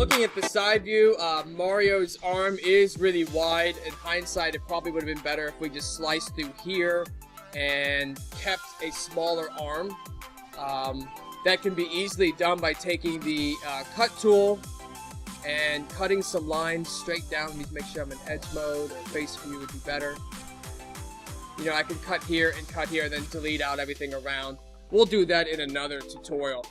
looking at the side view, Mario's arm is really wide. In hindsight, it probably would have been better if we just sliced through here and kept a smaller arm. That can be easily done by taking the cut tool and cutting some lines straight down. I need to make sure I'm in edge mode, or face view would be better. You know, I can cut here and then delete out everything around. We'll do that in another tutorial.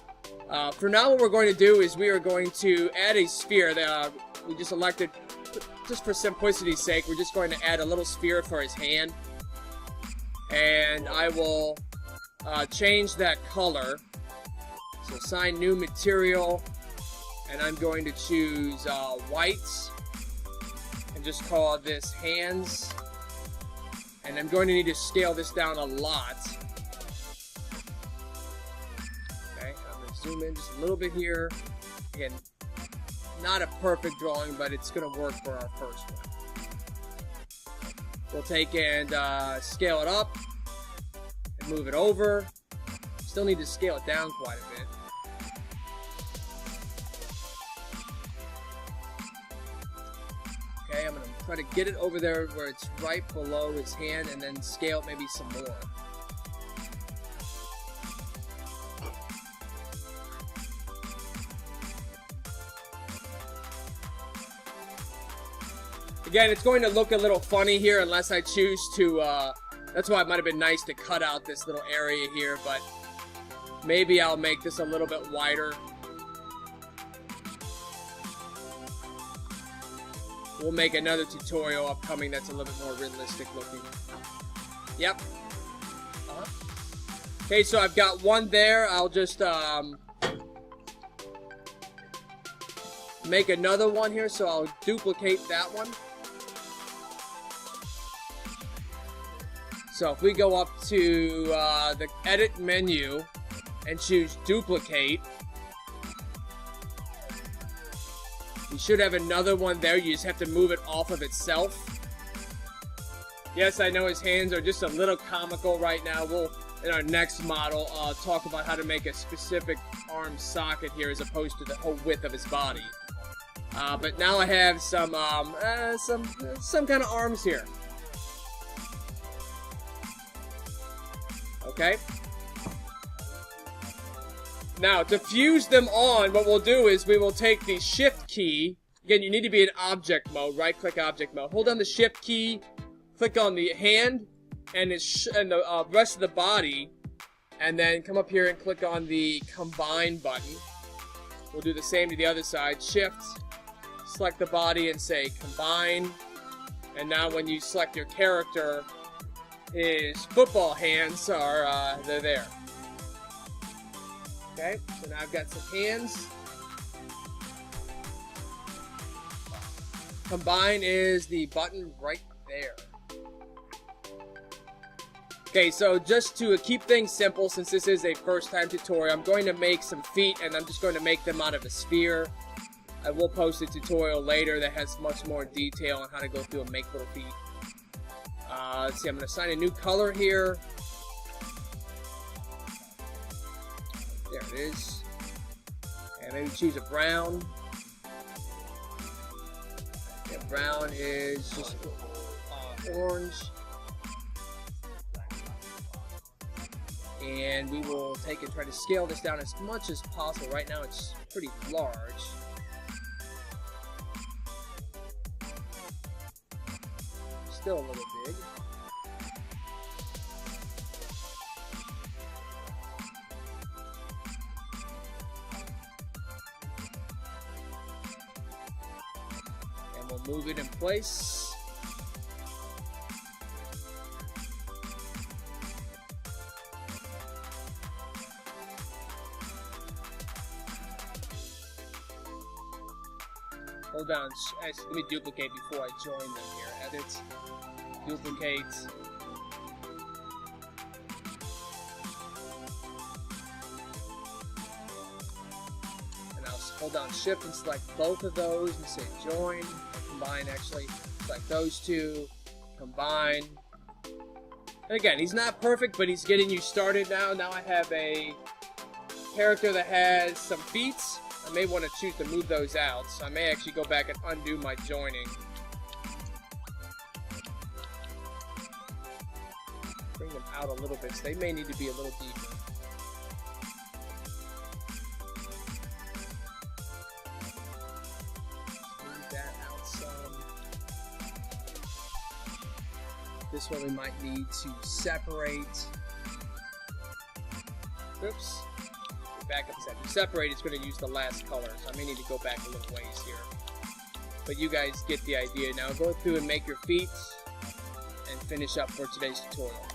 For now, what we're going to do is we are going to add a sphere that we just elected, just for simplicity's sake, we're just going to add a little sphere for his hand. And I will change that color. So assign new material, and I'm going to choose white, and just call this hands. And I'm going to need to scale this down a lot. Okay, I'm going to zoom in just a little bit here. Again, not a perfect drawing, but it's going to work for our first one. We'll take and scale it up and move it over. Still need to scale it down quite a bit. Okay, I'm going to try to get it over there where it's right below his hand, and then scale it maybe some more. Again, it's going to look a little funny here unless I choose to, that's why it might have been nice to cut out this little area here, but maybe I'll make this a little bit wider. We'll make another tutorial upcoming that's a little bit more realistic looking. Yep. Okay, so I've got one there. I'll just make another one here, so I'll duplicate that one. So if we go up to the edit menu and choose duplicate, you should have another one there. You just have to move it off of itself. Yes, I know his hands are just a little comical right now. We'll, in our next model, talk about how to make a specific arm socket here as opposed to the whole width of his body. But now I have some kind of arms here. Okay. Now, to fuse them on, what we'll do is we will take the Shift key. Again, you need to be in object mode. Right-click object mode. Hold down the Shift key. Click on the hand and the rest of the body. And then come up here and click on the Combine button. We'll do the same to the other side. Shift. Select the body and say Combine. And now when you select your character, his football hands are they're there. Okay, so now I've got some hands. Combine is the button right there. Okay, so just to keep things simple, since this is a first-time tutorial, I'm going to make some feet, and I'm just going to make them out of a sphere. I will post a tutorial later that has much more detail on how to go through and make little feet. Let's see, I'm going to assign a new color here. There it is. And maybe choose a brown. Yeah, brown is just orange. And we will take and try to scale this down as much as possible. Right now it's pretty large. Still a little big. And we'll move it in place. Hold down. Actually, let me duplicate before I join them here. Edit. Duplicate. And I'll hold down Shift and select both of those and say join. Combine, actually. Select those two. Combine. And again, he's not perfect, but he's getting you started now. Now I have a character that has some feet. I may want to choose to move those out, so I may actually go back and undo my joining. Bring them out a little bit, so they may need to be a little deeper. Move that out some. This one we might need to separate. Oops. Back up a second. Separate, it's going to use the last color, so I may need to go back a little ways here. But you guys get the idea. Now go through and make your feet and finish up for today's tutorial.